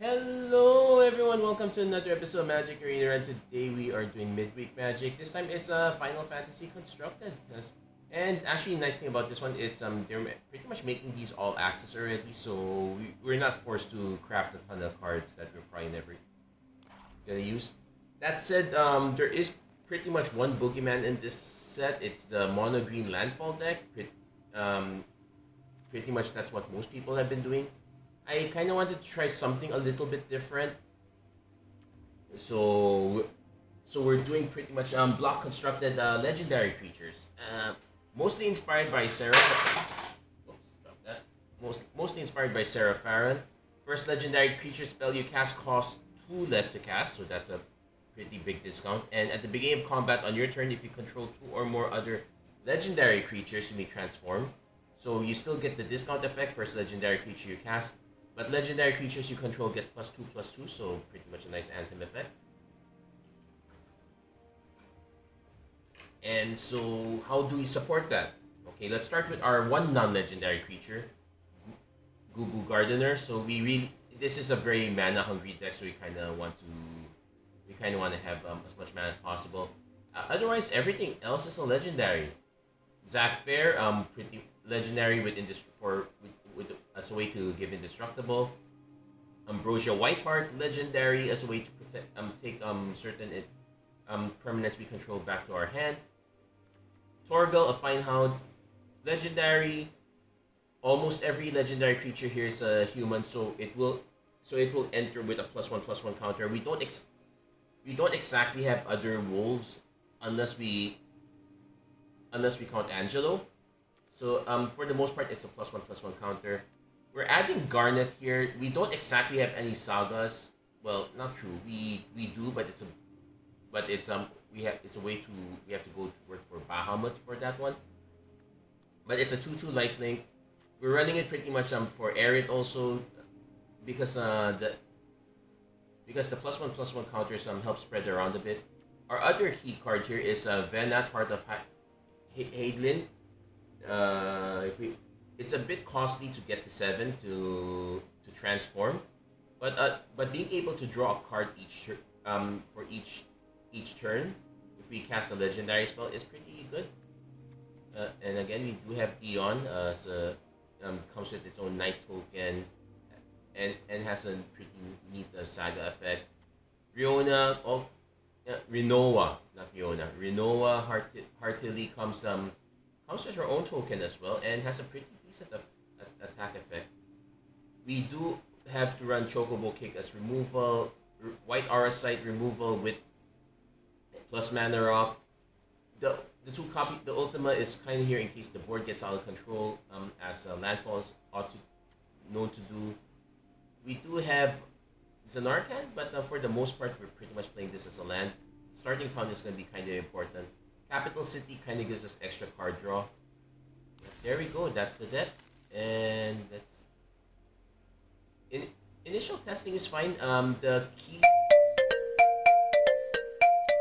Hello everyone, welcome to another episode of Magic Arena, and today we are doing midweek magic. This time it's Final Fantasy Constructed. Yes. And actually, the nice thing about this one is they're pretty much making these all access already, so we're not forced to craft a ton of cards that we're probably never gonna use. That said, there is pretty much one boogeyman in this set. It's the mono green landfall deck. Pretty much that's what most people have been doing. I kind of wanted to try something a little bit different. So we're doing pretty much block constructed legendary creatures. Mostly inspired by Sarah. Oops, drop that. Mostly inspired by Sarah Farron. First legendary creature spell you cast costs 2 less to cast, so that's a pretty big discount. And at the beginning of combat on your turn, if you control 2 or more other legendary creatures, you may transform. So you still get the discount effect first legendary creature you cast. But legendary creatures you control get +2/+2, so pretty much a nice anthem effect. And so, how do we support that? Okay, let's start with our one non-legendary creature, Gubu Gardener. So this is a very mana-hungry deck, so we kind of want to have as much mana as possible. Otherwise, everything else is a legendary. Zack Fair, pretty legendary as a way to give indestructible. Ambrosia Whiteheart, legendary as a way to take certain permanents we control back to our hand. Torgal, a Fine Hound, legendary. Almost every legendary creature here is a human, so it will enter with a +1/+1 counter. We don't exactly have other wolves unless we count Angelo. So for the most part, it's a +1/+1 counter. We're adding Garnet here. We don't exactly have any sagas. Well, not true. We do, but it's a way we have to go to work for Bahamut for that one. But it's a 2/2 lifelink. We're running it pretty much for Aerith also because the +1/+1 counters help spread around a bit. Our other key card here is Venat, Heart of Hadelin. It's a bit costly to get to 7 to transform, but being able to draw a card for each turn if we cast a legendary spell is pretty good. And again, we do have Dion, comes with its own Knight token, and has a pretty neat saga effect. Rinoa, not Riona. Rinoa Heartily comes with her own token as well, and has a pretty decent attack effect. We do have to run Chocobo Kick as removal, White Aura Sight removal with plus Mana Rock. The Ultima is kind of here in case the board gets out of control, as landfalls known to do. We do have Zanarkand, but for the most part, we're pretty much playing this as a land. Starting town is going to be kind of important. Capital City kind of gives us extra card draw. There we go, that's the deck. And initial testing is fine. The key...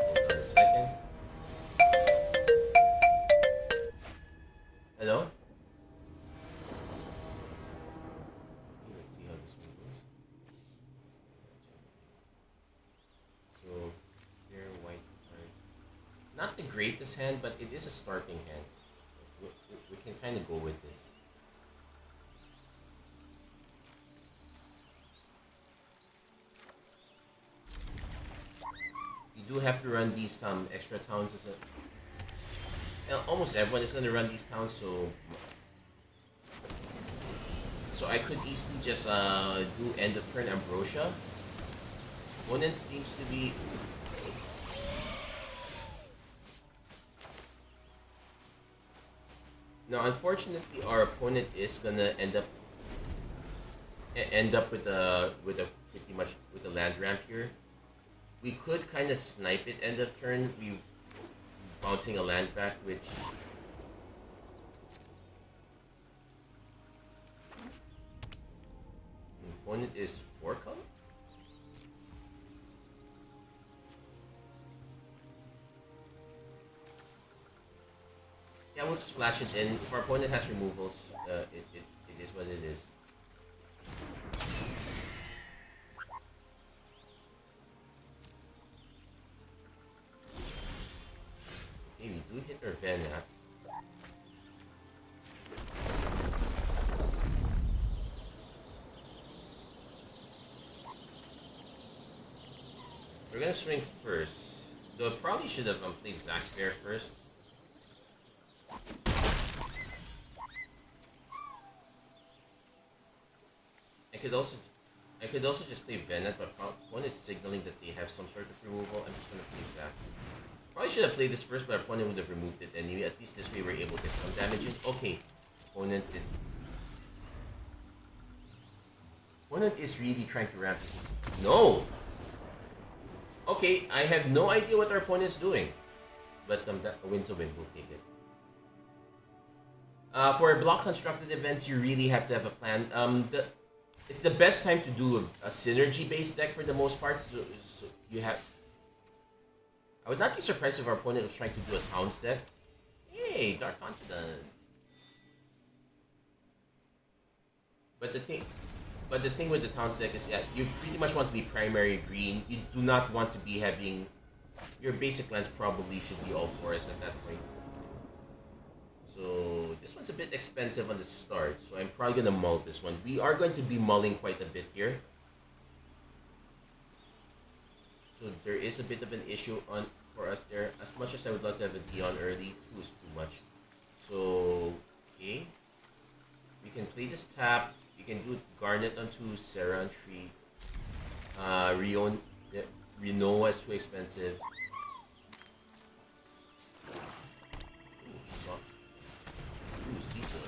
Hold on a second. Hello? Let's see how this one goes. So, here, white card. Not the greatest hand, but it is a starting hand. We can kind of go with this. You do have to run these extra towns as almost everyone is going to run these towns, so I could easily just do end of turn Ambrosia. Opponent seems to be... Now, unfortunately, our opponent is gonna end up with a pretty much with a land ramp here. We could kind of snipe it end of turn. We bouncing a land back, which the opponent is 4 color. Yeah, we'll just flash it in. If our opponent has removals, it is what it is. We're gonna swing first. Though probably should have played Zac Fair first. I could also just play Venet, but one is signaling that they have some sort of removal. I'm just gonna play Zac. Probably should have played this first, but our opponent would have removed it anyway. At least this way we're able to get some damage in. Okay, opponent did. Opponent is really trying to ramp this. No. Okay, I have no idea what our opponent's doing, but that a win's a win. We'll take it. For block constructed events, you really have to have a plan. It's the best time to do a synergy-based deck for the most part. So you have. I would not be surprised if our opponent was trying to do a Towns deck. Hey, Dark Confidant. But the thing with the Towns deck is, yeah, you pretty much want to be primary green. You do not want to be having your basic lands probably should be all forests at that point. So this one's a bit expensive on the start, so I'm probably gonna mull this one. We are going to be mulling quite a bit here. So there is a bit of an issue for us there. As much as I would love to have a Dion early, 2 is too much. So, okay. We can play this tap. We can do Garnet on 2, Serra on 3. Renoa is too expensive. Ooh, Cecil.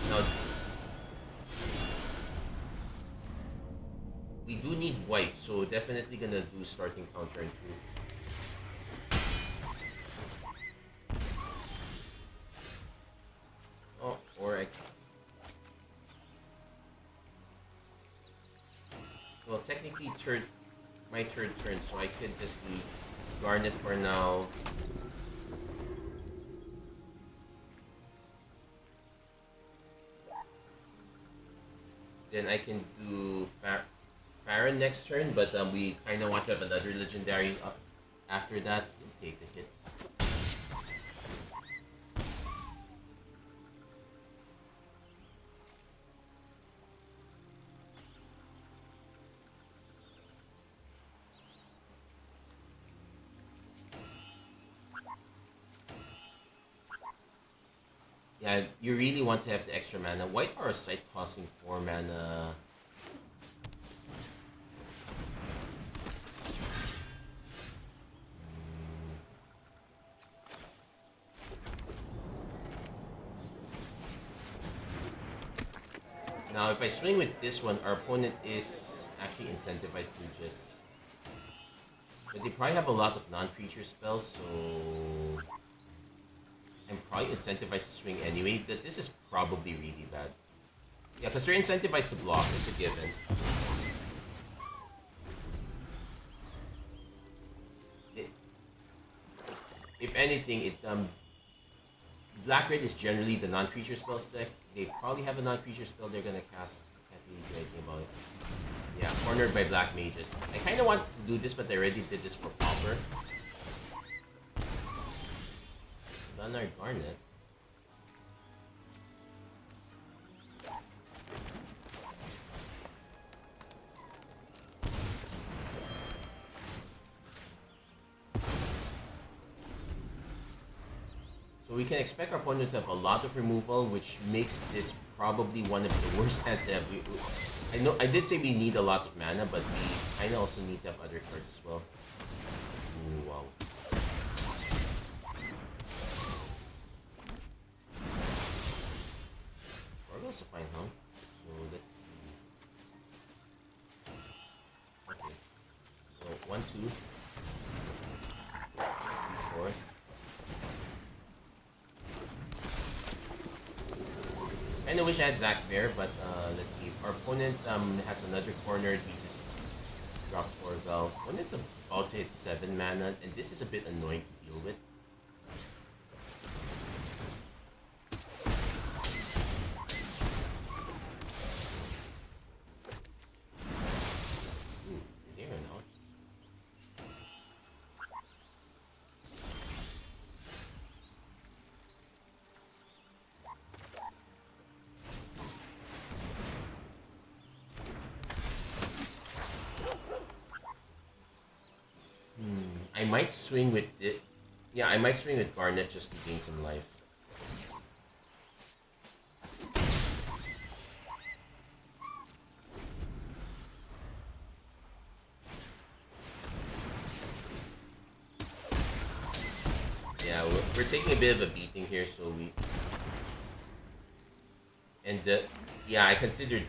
Now, we do need white, so definitely gonna do starting counter in 2. Oh, or I... Well, technically my third turn, so I could just do Garnet for now. Then I can do Farron next turn, but we kind of want to have another legendary up after that and take the hit. Yeah, you really want to have the extra mana. White Parasite costing 4 mana. Now, if I swing with this one, our opponent is actually incentivized to just... But they probably have a lot of non-creature spells, so... I'm probably incentivized to swing anyway. This is probably really bad. Yeah, because they're incentivized to block. It's a given. If anything, Black-Red is generally the non-creature spells deck. They probably have a non-creature spell they're gonna cast. Can't really do anything about it. Yeah, cornered by Black Mages. I kind of wanted to do this, but I already did this for Pauper. Done our Garnet. So we can expect our opponent to have a lot of removal, which makes this probably one of the worst hands to have. I did say we need a lot of mana, but we kind of also need to have other cards as well. Ooh, wow. Oracle's fine, huh? So let's see. Okay. So 1, 2, 4. I kinda wish I had Zac Fair, but let's see. Our opponent has another corner. We just dropped 4 Val. Opponent's about to hit 7 mana, and this is a bit annoying to deal with. might swing with it. Yeah, I might swing with Garnet just to gain some life. Yeah, we're taking a bit of a beating here, so we... And yeah, I considered...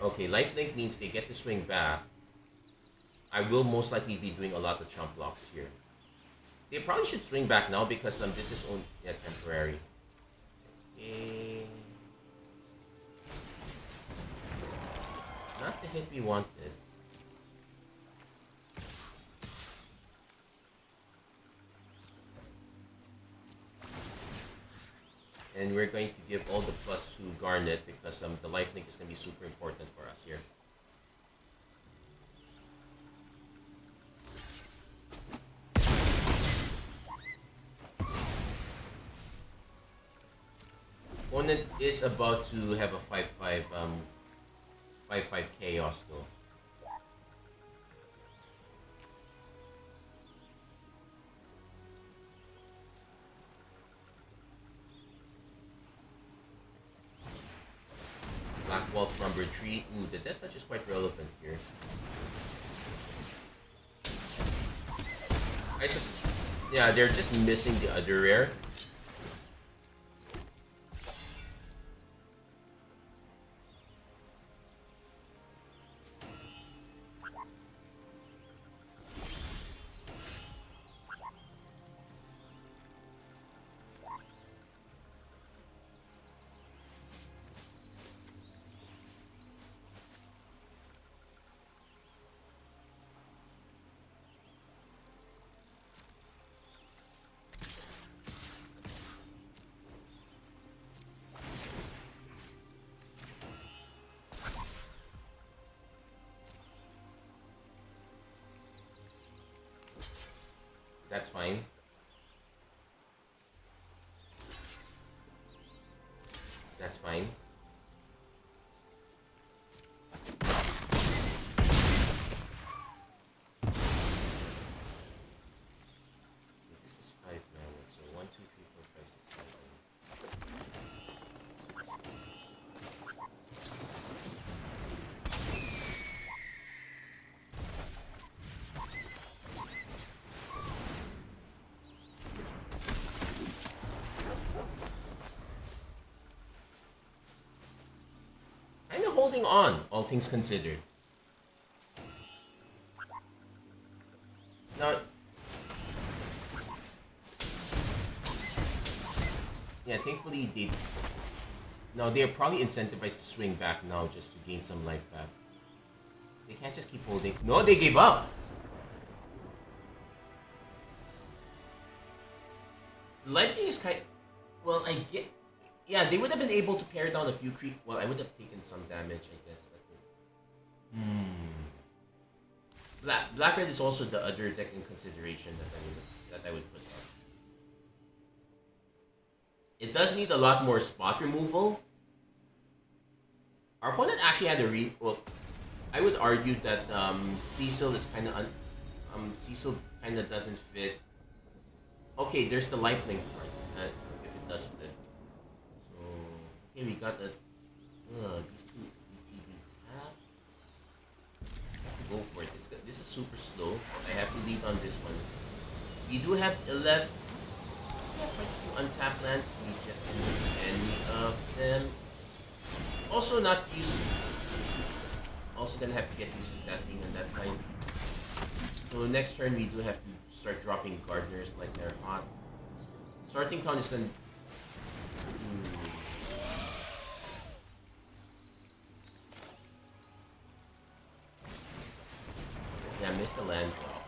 Okay, lifelink means they get to swing back. I will most likely be doing a lot of chump blocks here. They probably should swing back now because this is only temporary. Okay. Not the hit we wanted. And we're going to give all the plus to Garnet because the lifelink is going to be super important for us here. Opponent is about to have a 5-5 chaos though. Black Waltz number 3. Ooh, the death touch is quite relevant here. Yeah, they're just missing the other rare. That's fine. That's fine. This is 5 mana, so 1, 2, 3, 4, 5, 6, 7. Holding on, all things considered. Now, yeah, thankfully they're probably incentivized to swing back now just to gain some life back. They can't just keep holding. No, they gave up. Lightning is kind. Well, I get. Yeah, they would have been able to pare down a few creep. Well, I would have taken some damage, I guess. Black red is also the other deck in consideration that I would put up. It does need a lot more spot removal. Our opponent actually had a well, I would argue that Cecil is kind of Cecil kind of doesn't fit. Okay, there's the lifelink part if it does fit. Okay, we got these two ETB taps. I have to go for it. This is super slow. I have to lead on this one. We do have 11. We have quite a few untapped lands. We just didn't use any of them. Also not used. Also gonna have to get used to that being on that side. So next turn we do have to start dropping gardeners like they're hot. Starting town is gonna. Yeah, missed the land drop.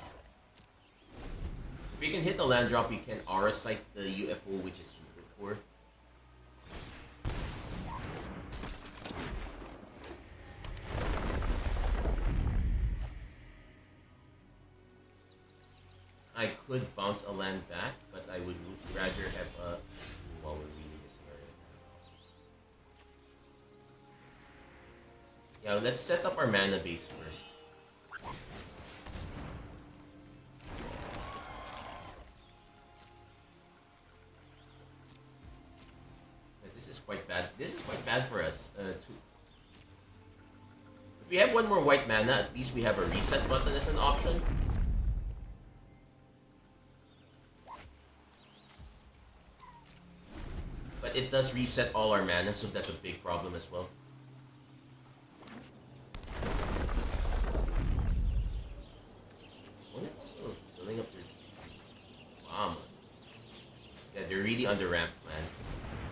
If we can hit the land drop, we can aura sight the UFO, which is super poor. I could bounce a land back, but I would rather have a... Well, we're reading this scenario. Yeah, let's set up our mana base first. this is quite bad for us. If we have one more white mana, at least we have a reset button as an option. But it does reset all our mana, so that's a big problem as well. What are also filling up their... Wow. Yeah, they're really under ramped, man.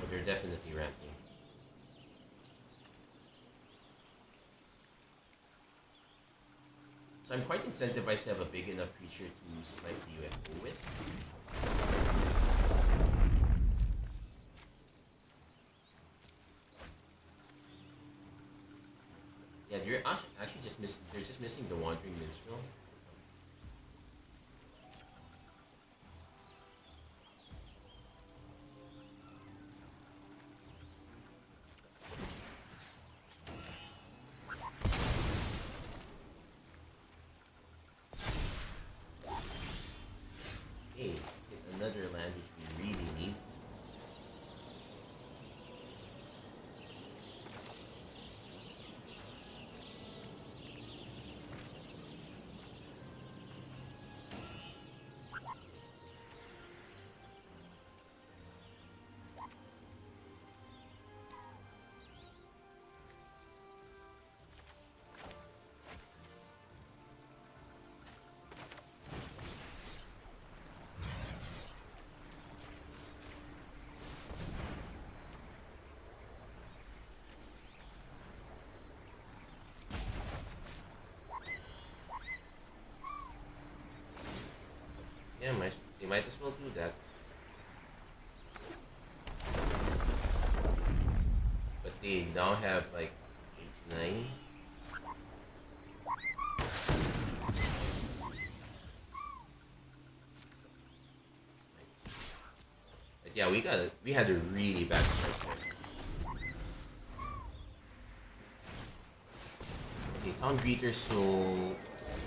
Oh, they're definitely ramping. So I'm quite incentivized to have a big enough creature to snipe the UFO with. Yeah, they're actually just missing the Wandering Minstrel. Hey, another land which we really need. Yeah, they might as well do that. But they now have like 8, 9. But yeah, we had a really bad start there. Okay, Town Greeters, so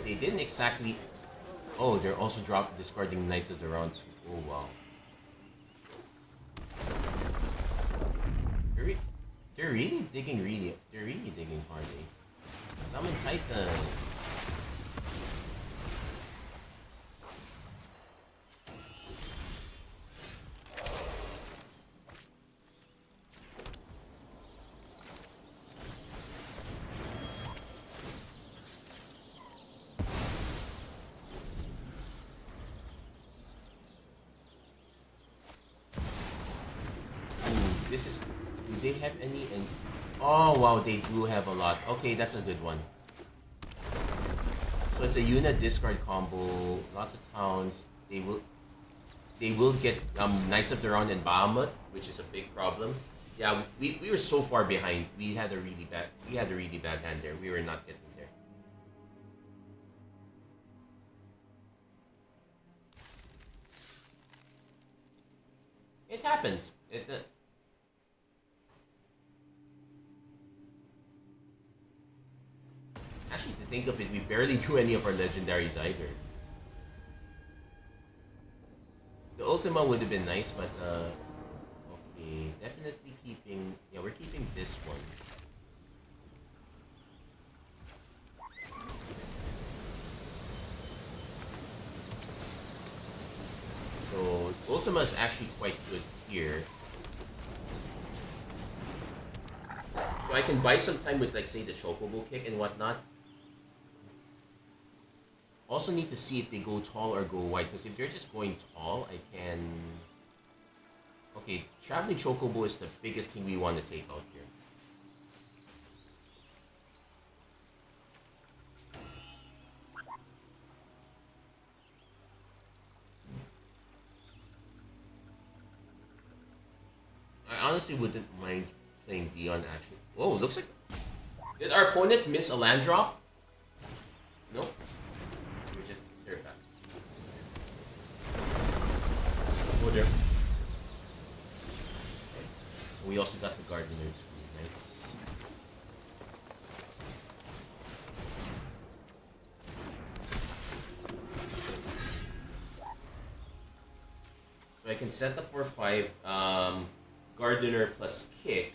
they didn't exactly. Oh, they're also discarding Knights of the Round too. Oh wow. They're really digging hard, eh? Summon Titan. This is... Do they have any... Oh, wow, they do have a lot. Okay, that's a good one. So it's a unit discard combo. Lots of towns. They will get Knights of the Round and Bahamut, which is a big problem. Yeah, we were so far behind. We had a really bad hand there. We were not getting there. It happens. Actually, to think of it, we barely drew any of our legendaries either. The Ultima would have been nice, but okay, definitely keeping. Yeah, we're keeping this one. So Ultima is actually quite good here. So I can buy some time with, like, say, the Chocobo kick and whatnot. Also need to see if they go tall or go wide, because if they're just going tall, I can... Okay, Traveling Chocobo is the biggest thing we want to take out here. I honestly wouldn't mind playing Dion, actually. Whoa, looks like... Did our opponent miss a land drop? Nope. Back. Oh, there. Okay. We also got the Gardeners. Nice. So I can set up for 5 Gardener plus kick.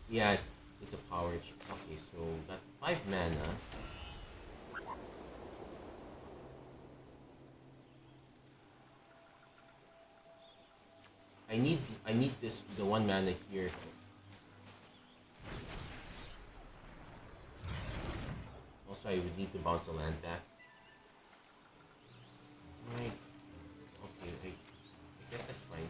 Yeah, it's a power. Okay, so got 5 mana. I need this the 1 mana here. Also, I would need to bounce a land back. Right. Okay, I guess that's fine.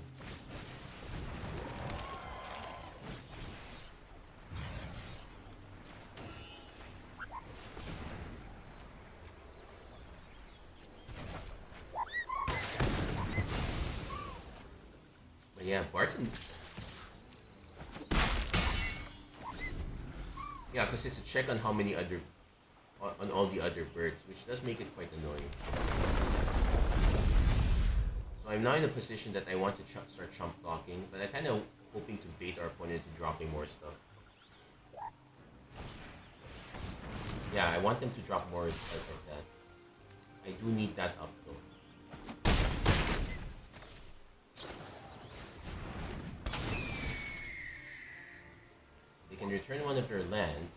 But yeah, Barton. Yeah, because it's a check on how many other on all the other birds, which does make it quite annoying. So I'm now in a position that I want to start chump blocking, but I kind of hoping to bait our opponent into dropping more stuff. Yeah, I want them to drop more cards like that. I do need that up though. They can return one of their lands.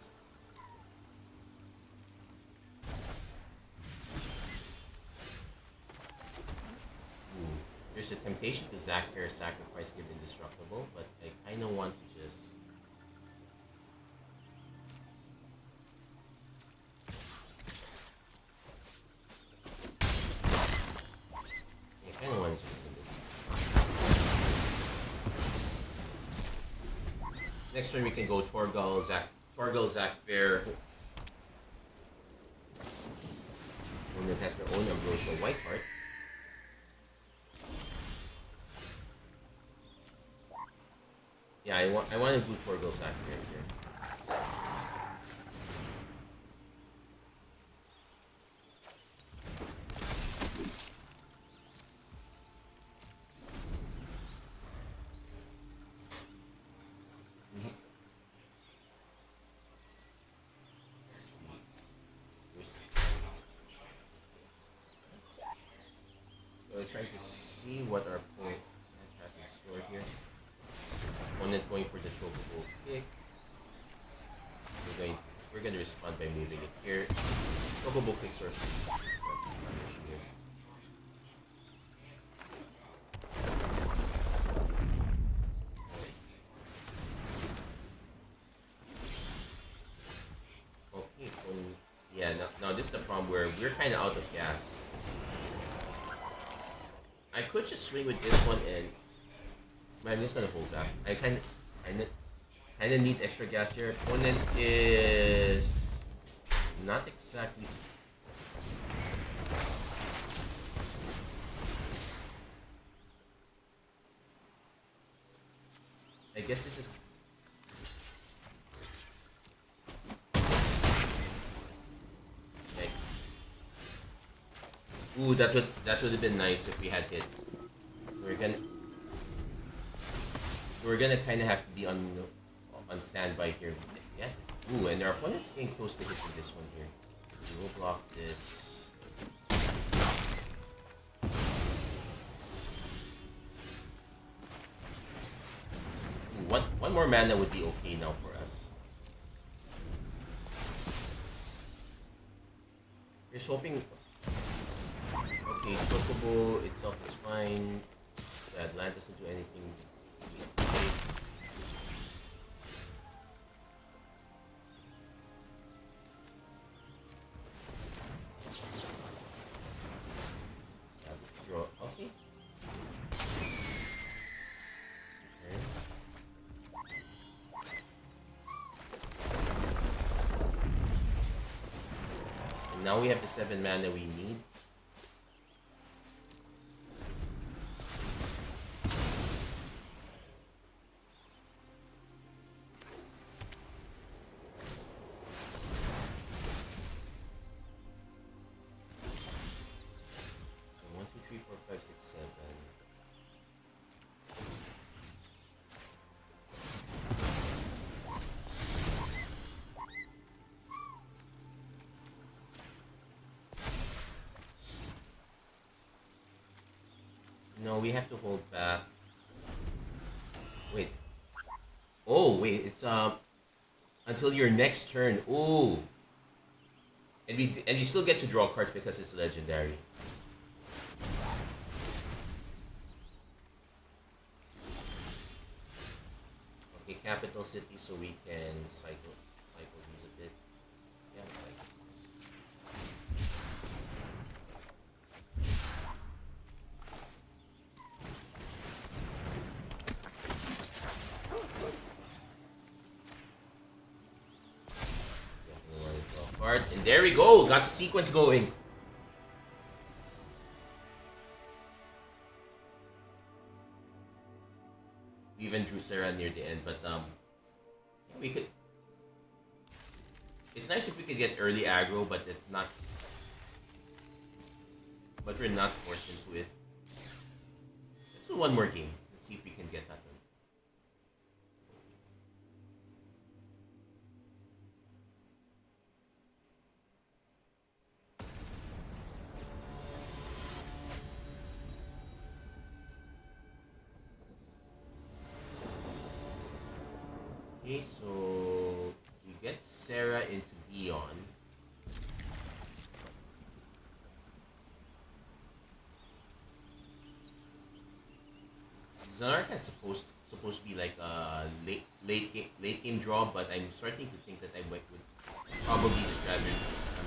Ooh. There's a temptation to Zack Fair sacrifice give indestructible, but I kinda want to just I kinda want to just end it. Next turn we can go Torgal, Zack Fair. Opponent has their own Ambrosial White Heart. Yeah, I want to do Torgal Zack Fair here. So I was trying to see what our opponent has in store here. Opponent going for the Chocobo kick. We're going to respond by moving it here. Chocobo kicks are not an issue here. Okay, yeah, now this is the problem where we're kind of out of gas. I could just swing with this one and I'm just gonna hold back. I kind of need extra gas here. Opponent is not exactly. I guess this is. Okay. Ooh, that would have been nice if we had hit. We're gonna kind of have to be on standby here. Yeah. Ooh, and our opponent's getting close to hitting this one here. We will block this. Ooh, one more mana would be okay now for us. Just hoping. Okay, Chocobo itself is fine. That land doesn't do anything. Okay. And now we have the 7 mana we need. No, we have to hold back. Wait. Oh, wait. It's until your next turn. Ooh. And you still get to draw cards because it's legendary. Okay, capital city, so we can cycle these a bit. Yeah, cycle. And there we go, got the sequence going. We even drew Sarah near the end, but yeah, we could. It's nice if we could get early aggro, but it's not. But we're not forced into it. Let's do one more game. Let's see if we can get that one. Okay, so we get Sarah into Dion. Zanarka is supposed to be like a late game draw, but I'm starting to think that I would probably just rather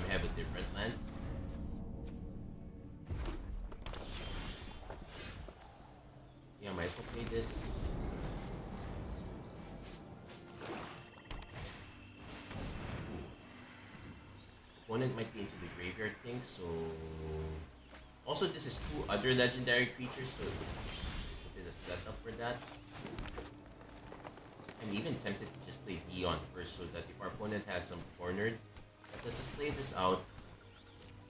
have a different land. Yeah, might as well play this. Opponent might be into the graveyard thing, so also this is 2 other legendary creatures, so it's a bit of setup for that. I'm even tempted to just play Dion first, so that if our opponent has some cornered, let's just play this out.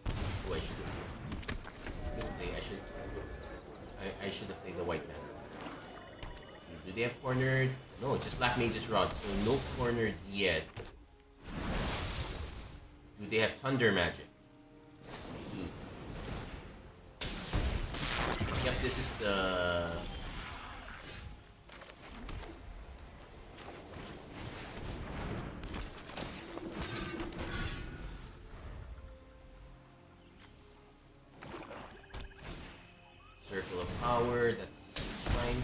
Oh, I should have misplay. I should have played the white man. Let's see, do they have cornered? No, just black mage's rod, so no cornered yet. Do they have thunder magic? Yep, this is the circle of power. That's fine.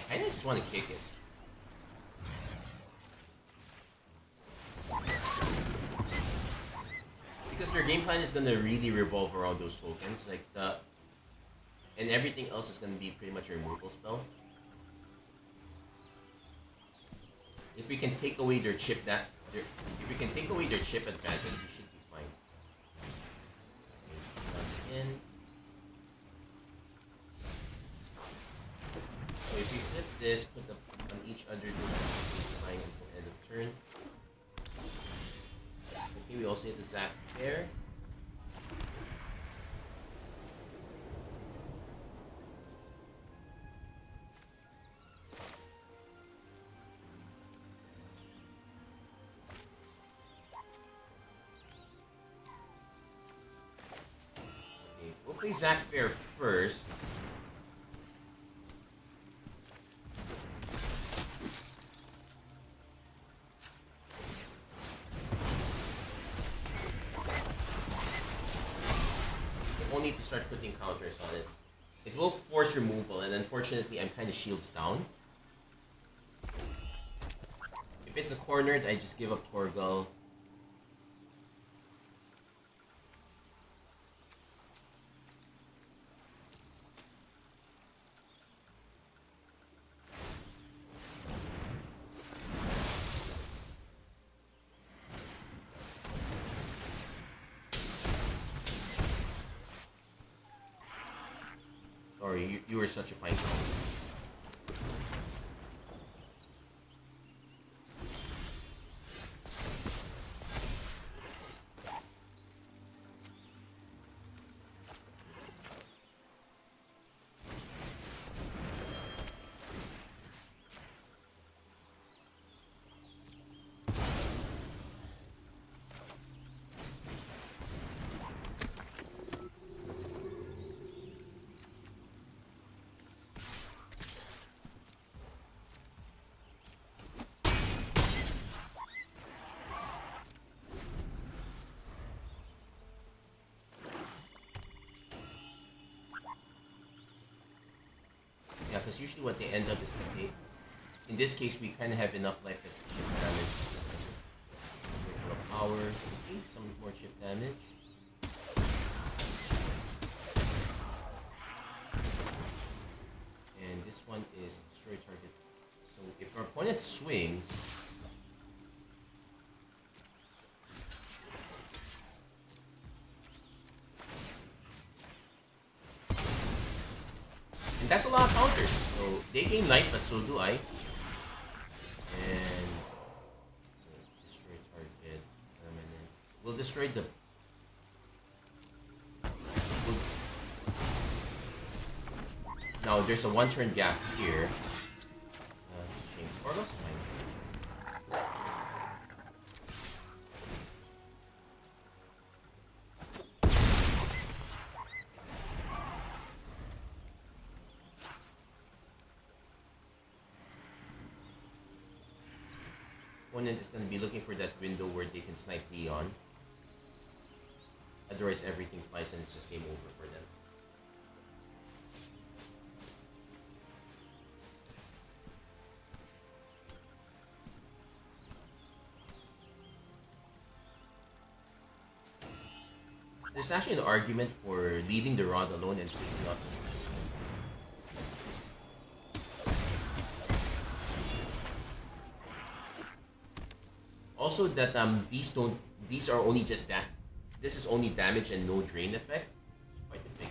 I just want to kick it. Because their game plan is going to really revolve around those tokens. And everything else is going to be pretty much a removal spell. If we can take away their chip if we can take away their chip advantage, we should be fine. Okay, so if we flip this, put on each other this flying until end of turn. Okay, we also hit the Zack Fair. Okay, we'll play Zack Fair first. Need to start putting counters on it. It will force removal, and unfortunately I'm kind of shields down. If it's a cornered, I just give up Torgal. Sorry, you were such a fine call. because usually what they end up is like they, in this case, we kind of have enough life that chip damage. Circle of power. Okay, some more chip damage. And this one is destroy target. So if our opponent swings, and that's a lot of counters. So they gain life, but so do I. And so destroy target permanent. We'll destroy the. Now there's a 1-turn gap here. Change Carlos, fine. Opponent is going to be looking for that window where they can snipe Leon. Otherwise everything flies and it's just game over for them. There's actually an argument for leaving the rod alone and picking up. Also that these are only just that. This is only damage and no drain effect. Quite a big.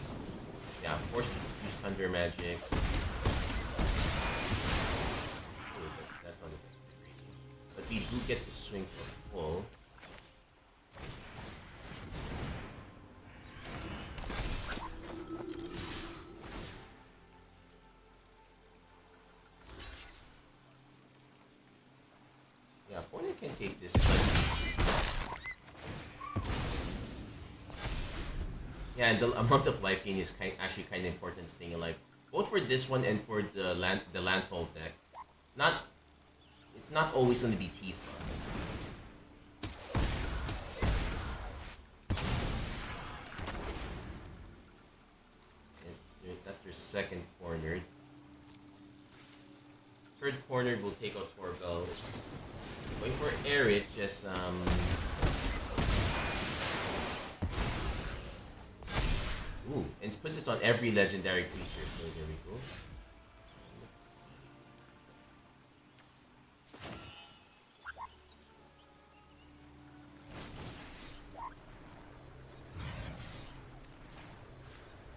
Yeah, forced to use thunder magic. Oh, that's not the best. But we do get to swing for full. Yeah, opponent can take this. Yeah, and the amount of life gain is actually kind of important staying alive. Both for this one and for the landfall deck. It's not always going to be Tifa. That's their second corner. Third corner will take out Torgal. Going for Aerith, just ooh, and put this on every legendary creature, so there we go.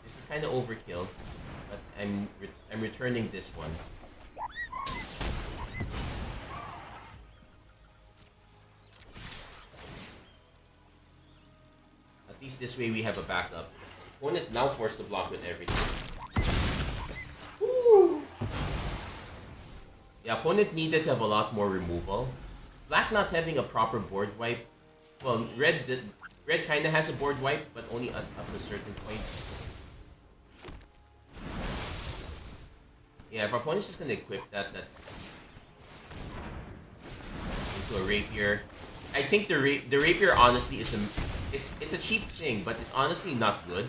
This is kind of overkill, but I'm returning this one. At least this way we have a backup. Opponent now forced to block with everything. Woo! Yeah, opponent needed to have a lot more removal. Black not having a proper board wipe. Well, red kind of has a board wipe, but only up to a certain point. Yeah, if our opponent's just gonna equip that, that's into a rapier. I think the rapier honestly is it's a cheap thing, but it's honestly not good.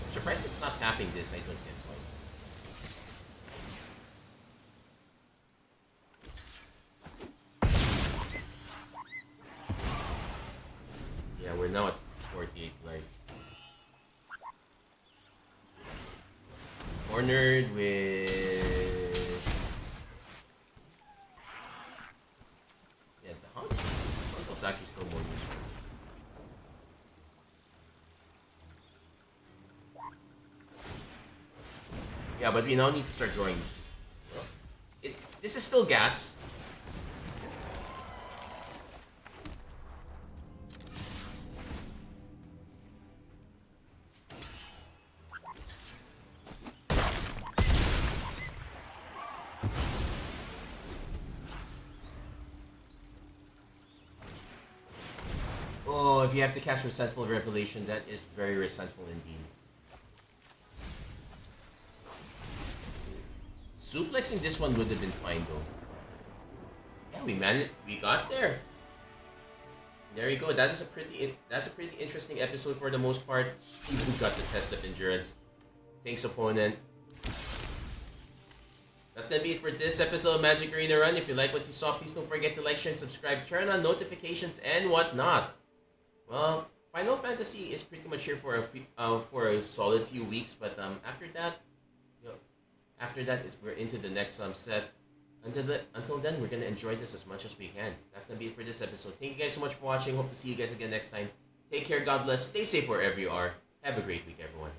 I'm surprised it's not tapping this. I don't get why. Yeah, we're now at 48 life. Cornered with... Yeah, the Hunt's actually still more useful. Yeah, but we now need to start drawing. Well, this is still gas. Oh, if you have to cast Resentful Revelation, that is very resentful indeed. Suplexing this one would have been fine though. Yeah, we got there. There you go. That's a pretty interesting episode for the most part. Even got the test of endurance. Thanks, opponent. That's gonna be it for this episode of Magic Arena Run. If you like what you saw, please don't forget to like, share, and subscribe. Turn on notifications and whatnot. Well, Final Fantasy is pretty much here for a solid few weeks, but after that, we're into the next set. Until then, we're gonna enjoy this as much as we can. That's gonna be it for this episode. Thank you guys so much for watching. Hope to see you guys again next time. Take care. God bless. Stay safe wherever you are. Have a great week, everyone.